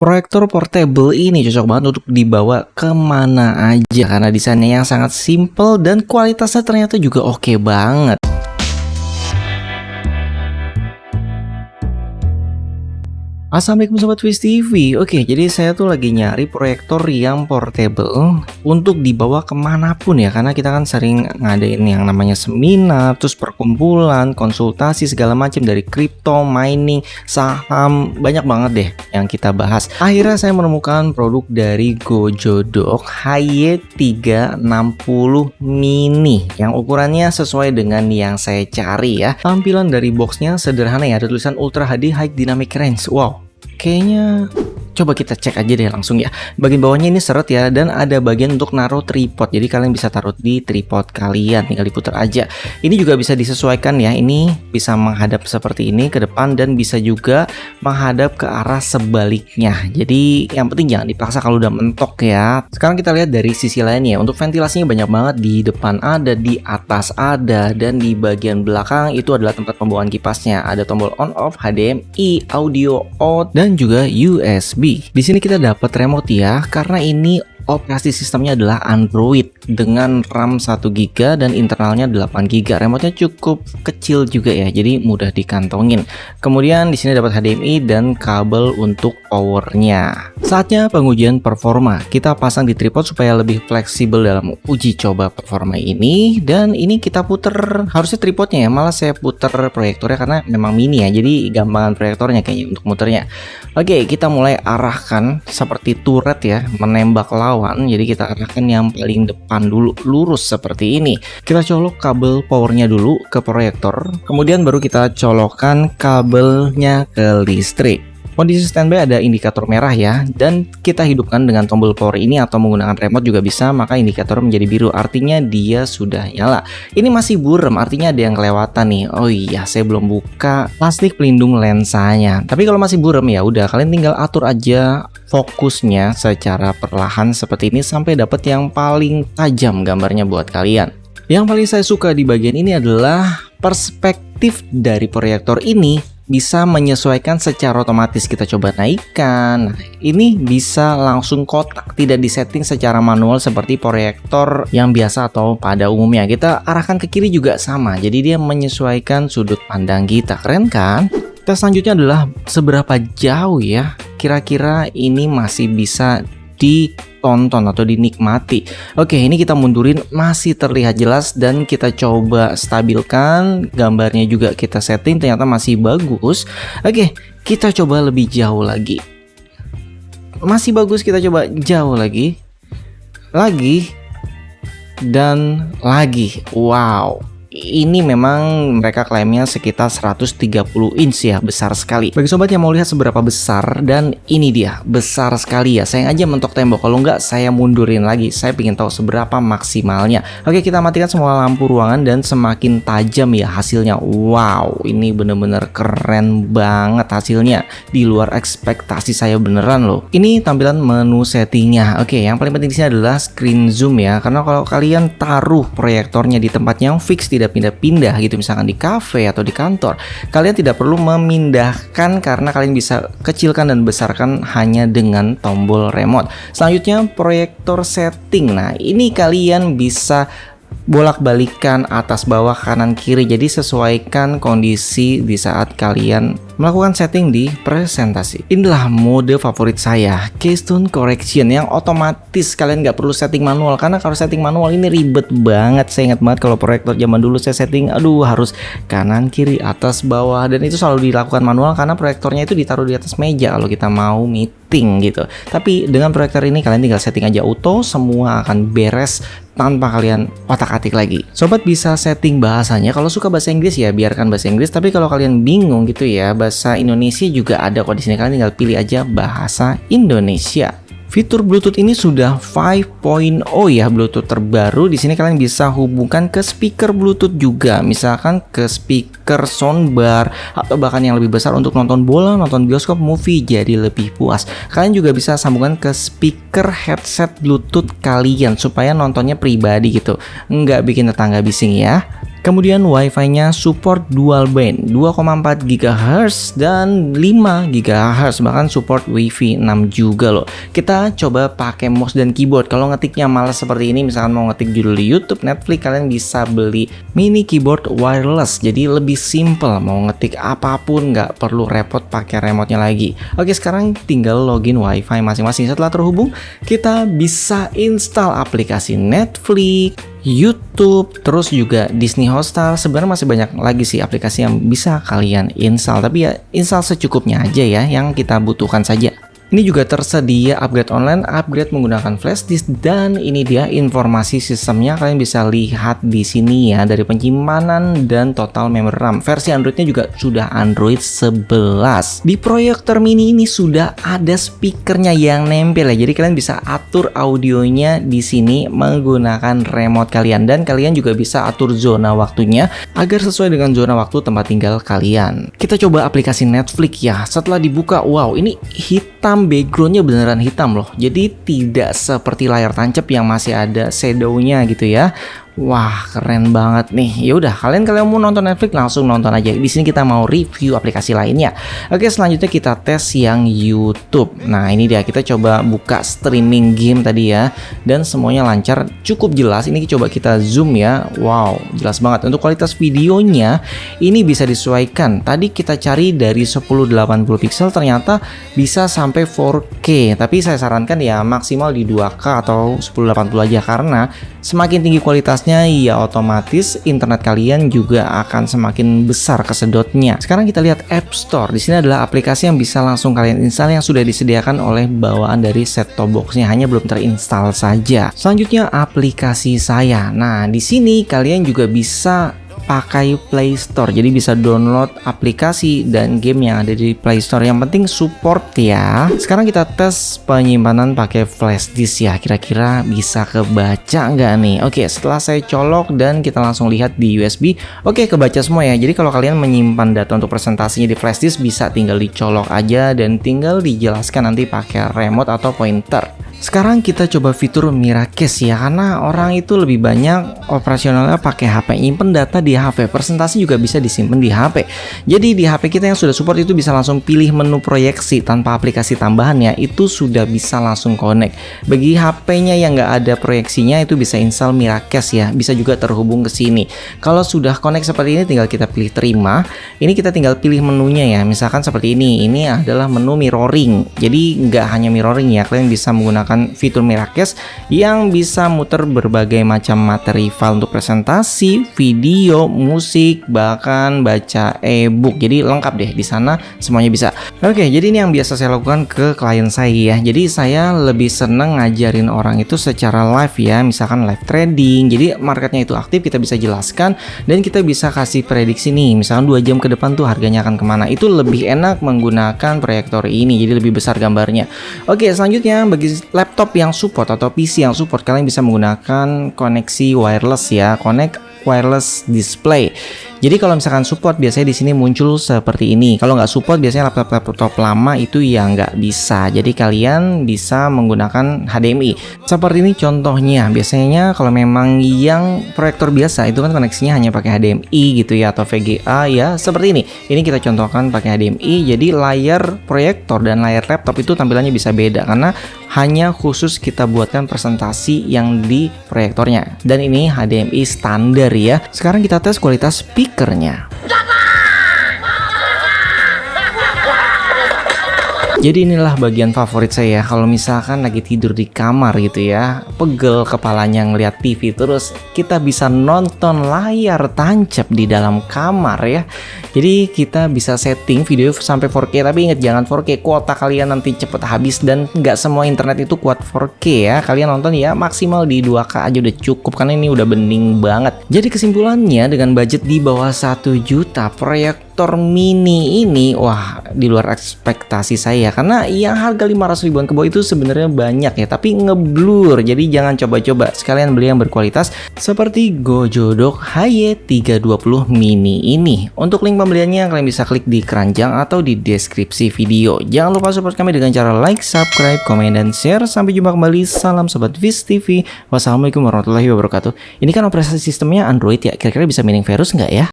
Proyektor portable ini cocok banget untuk dibawa kemana aja karena desainnya yang sangat simple dan kualitasnya ternyata juga oke banget. Assalamualaikum Sobat Twist TV. Oke, jadi saya tuh lagi nyari proyektor yang portable untuk dibawa kemanapun ya, karena kita kan sering ngadain yang namanya seminar, terus perkumpulan, konsultasi segala macam dari kripto, mining, saham, banyak banget deh yang kita bahas. Akhirnya saya menemukan produk dari Gojodoc HY360 Mini yang ukurannya sesuai dengan yang saya cari ya. Tampilan dari boxnya sederhana ya, ada tulisan Ultra HD High Dynamic Range. Wow, kayaknya coba kita cek aja deh langsung ya. Bagian bawahnya ini seret ya, dan ada bagian untuk naruh tripod. Jadi kalian bisa taruh di tripod kalian, tinggal diputar aja. Ini juga bisa disesuaikan ya. Ini bisa menghadap seperti ini ke depan dan bisa juga menghadap ke arah sebaliknya. Jadi yang penting jangan dipaksa kalau udah mentok ya. Sekarang kita lihat dari sisi lainnya. Untuk ventilasinya banyak banget, di depan ada, di atas ada, dan di bagian belakang itu adalah tempat pembawaan kipasnya. Ada tombol on off, HDMI, audio out, dan juga USB. Di sini kita dapat remote ya, karena ini operasi sistemnya adalah Android dengan RAM 1GB dan internalnya 8GB. Remote-nya cukup kecil juga ya, jadi mudah dikantongin. Kemudian di sini dapat HDMI dan kabel untuk powernya. Saatnya pengujian performa. Kita pasang di tripod supaya lebih fleksibel dalam uji coba performa ini. Dan ini kita puter, harusnya tripodnya ya, malah saya puter proyektornya karena memang mini ya, jadi gampangan proyektornya kayaknya untuk muternya. Oke, kita mulai arahkan seperti turret ya, menembak lawan. Jadi kita arahkan yang paling depan dulu, lurus seperti ini. Kita colok kabel powernya dulu ke proyektor, kemudian baru kita colokkan kabelnya ke listrik. Kondisi standby ada indikator merah ya, dan kita hidupkan dengan tombol power ini atau menggunakan remote juga bisa, maka indikator menjadi biru, artinya dia sudah nyala. Ini masih buram, artinya ada yang kelewatan nih. Oh iya, saya belum buka plastik pelindung lensanya. Tapi kalau masih buram ya udah, kalian tinggal atur aja fokusnya secara perlahan seperti ini sampai dapat yang paling tajam gambarnya buat kalian. Yang paling saya suka di bagian ini adalah perspektif dari proyektor ini bisa menyesuaikan secara otomatis. Kita coba naikkan. Nah, ini bisa langsung kotak, tidak disetting secara manual seperti proyektor yang biasa atau pada umumnya. Kita arahkan ke kiri juga sama, jadi dia menyesuaikan sudut pandang kita. Keren kan? Tes selanjutnya adalah seberapa jauh ya kira-kira ini masih bisa ditonton atau dinikmati. Oke, ini kita mundurin, masih terlihat jelas, dan kita coba stabilkan, gambarnya juga kita setting, ternyata masih bagus. Oke, kita coba lebih jauh lagi. Masih bagus, kita coba jauh lagi. Dan lagi. Wow. Ini memang mereka klaimnya sekitar 130 inch ya, besar sekali. Bagi sobat yang mau lihat seberapa besar, dan ini dia, besar sekali ya. Sayang aja mentok tembok, kalau nggak saya mundurin lagi. Saya ingin tahu seberapa maksimalnya. Oke, kita matikan semua lampu ruangan dan semakin tajam ya hasilnya. Wow, ini bener-bener keren banget hasilnya. Di luar ekspektasi saya beneran loh. Ini tampilan menu settingnya. Oke, yang paling penting di sini adalah screen zoom ya. Karena kalau kalian taruh proyektornya di tempat yang fix, tidak pindah-pindah gitu, misalkan di cafe atau di kantor, kalian tidak perlu memindahkan karena kalian bisa kecilkan dan besarkan hanya dengan tombol remote. Selanjutnya proyektor setting. Nah, ini kalian bisa bolak-balikan atas bawah kanan kiri, jadi sesuaikan kondisi di saat kalian melakukan setting di presentasi. Inilah mode favorit saya, Keystone Correction, yang otomatis kalian nggak perlu setting manual, karena kalau setting manual ini ribet banget. Saya ingat banget kalau proyektor zaman dulu saya setting, aduh, harus kanan kiri atas bawah, dan itu selalu dilakukan manual karena proyektornya itu ditaruh di atas meja kalau kita mau meeting gitu. Tapi dengan proyektor ini kalian tinggal setting aja auto, semua akan beres tanpa kalian otak-atik lagi. Sobat bisa setting bahasanya, kalau suka bahasa Inggris ya biarkan bahasa Inggris, tapi kalau kalian bingung gitu ya, bahasa Indonesia juga ada kok di sini, kalian tinggal pilih aja bahasa Indonesia. Fitur Bluetooth ini sudah 5.0 ya, Bluetooth terbaru. Di sini kalian bisa hubungkan ke speaker Bluetooth juga, misalkan ke speaker soundbar atau bahkan yang lebih besar untuk nonton bola, nonton bioskop, movie, jadi lebih puas. Kalian juga bisa sambungkan ke speaker headset Bluetooth kalian supaya nontonnya pribadi gitu, nggak bikin tetangga bising ya. Kemudian Wi-Fi-nya support dual band 2,4 GHz dan 5 GHz, bahkan support Wi-Fi 6 juga loh. Kita coba pakai mouse dan keyboard. Kalau ngetiknya malas seperti ini, misalkan mau ngetik judul di YouTube, Netflix, kalian bisa beli mini keyboard wireless. Jadi lebih simple, mau ngetik apapun nggak perlu repot pakai remote-nya lagi. Oke, sekarang tinggal login Wi-Fi masing-masing. Setelah terhubung, kita bisa install aplikasi Netflix, YouTube, terus juga Disney Hotstar. Sebenarnya masih banyak lagi sih aplikasi yang bisa kalian install, tapi ya install secukupnya aja ya, yang kita butuhkan saja. Ini juga tersedia upgrade online, upgrade menggunakan flash disk, dan ini dia informasi sistemnya. Kalian bisa lihat di sini ya, dari penyimpanan dan total memory RAM. Versi Androidnya juga sudah Android 11. Di proyektor mini ini sudah ada speakernya yang nempel ya. Jadi kalian bisa atur audionya di sini menggunakan remote kalian, dan kalian juga bisa atur zona waktunya agar sesuai dengan zona waktu tempat tinggal kalian. Kita coba aplikasi Netflix ya. Setelah dibuka, wow, ini hitam, backgroundnya beneran hitam loh. Jadi tidak seperti layar tancap yang masih ada shadownya gitu ya. Wah, keren banget nih. Ya udah, kalian mau nonton Netflix langsung nonton aja. Di sini kita mau review aplikasi lainnya. Oke, selanjutnya kita tes yang YouTube. Nah, ini dia, kita coba buka streaming game tadi ya. Dan semuanya lancar, cukup jelas. Ini coba kita zoom ya. Wow, jelas banget. Untuk kualitas videonya ini bisa disesuaikan. Tadi kita cari dari 1080 pixel, ternyata bisa sampai 4K. Tapi saya sarankan ya maksimal di 2K atau 1080 aja, karena semakin tinggi kualitasnya ya otomatis internet kalian juga akan semakin besar kesedotnya. Sekarang kita lihat App Store. Di sini adalah aplikasi yang bisa langsung kalian install yang sudah disediakan oleh bawaan dari set-top box-nya, hanya belum terinstall saja. Selanjutnya aplikasi saya. Nah, di sini kalian juga bisa pakai Play Store, jadi bisa download aplikasi dan game yang ada di Play Store. Yang penting support ya. Sekarang kita tes penyimpanan pakai flash disk ya, kira-kira bisa kebaca nggak nih? Oke, setelah saya colok dan kita langsung lihat di USB, oke, kebaca semua ya. Jadi kalau kalian menyimpan data untuk presentasinya di flash disk, bisa tinggal dicolok aja dan tinggal dijelaskan nanti pakai remote atau pointer. Sekarang kita coba fitur Miracast ya, karena orang itu lebih banyak operasionalnya pakai HP, nyimpen data di HP, presentasi juga bisa disimpan di HP. Jadi di HP kita yang sudah support itu bisa langsung pilih menu proyeksi tanpa aplikasi tambahan ya, itu sudah bisa langsung connect. Bagi HP-nya yang nggak ada proyeksinya itu bisa install Miracast ya, bisa juga terhubung ke sini. Kalau sudah connect seperti ini tinggal kita pilih terima. Ini kita tinggal pilih menunya ya, misalkan seperti ini adalah menu mirroring. Jadi nggak hanya mirroring ya, kalian bisa menggunakan fitur Miracast yang bisa muter berbagai macam materi file untuk presentasi, video, musik, bahkan baca e-book. Jadi lengkap deh di sana, semuanya bisa. Oke, jadi ini yang biasa saya lakukan ke klien saya ya. Jadi saya lebih seneng ngajarin orang itu secara live ya, misalkan live trading. Jadi marketnya itu aktif, kita bisa jelaskan dan kita bisa kasih prediksi nih, misalkan 2 jam ke depan tuh harganya akan kemana. Itu lebih enak menggunakan proyektor ini, jadi lebih besar gambarnya. Oke, selanjutnya bagi laptop yang support atau PC yang support, kalian bisa menggunakan koneksi wireless ya, connect wireless display. Jadi kalau misalkan support biasanya di sini muncul seperti ini. Kalau nggak support biasanya laptop lama itu ya nggak bisa. Jadi kalian bisa menggunakan HDMI. Seperti ini contohnya. Biasanya kalau memang yang proyektor biasa itu kan koneksinya hanya pakai HDMI gitu ya, atau VGA ya, seperti ini. Ini kita contohkan pakai HDMI. Jadi layar proyektor dan layar laptop itu tampilannya bisa beda karena hanya khusus kita buatkan presentasi yang di proyektornya. Dan ini HDMI standar ya. Sekarang kita tes kualitas speakernya. Jadi inilah bagian favorit saya, kalau misalkan lagi tidur di kamar gitu ya, pegel kepalanya ngeliat TV, terus kita bisa nonton layar tancap di dalam kamar ya. Jadi kita bisa setting video sampai 4K, tapi ingat jangan 4K, kuota kalian nanti cepet habis dan nggak semua internet itu kuat 4K ya. Kalian nonton ya maksimal di 2K aja udah cukup, karena ini udah bening banget. Jadi kesimpulannya, dengan budget di bawah 1 juta, proyektor proyektor mini ini wah di luar ekspektasi saya, karena yang harga 500 ribuan ke bawah itu sebenarnya banyak ya, tapi ngeblur. Jadi jangan coba-coba, sekalian beli yang berkualitas seperti Gojodock HY320 mini ini. Untuk link pembeliannya kalian bisa klik di keranjang atau di deskripsi video. Jangan lupa support kami dengan cara like, subscribe, komen, dan share. Sampai jumpa kembali. Salam Sobat Viz TV. Wassalamualaikum warahmatullahi wabarakatuh. Ini kan operasi sistemnya Android ya, kira-kira bisa mining virus nggak ya?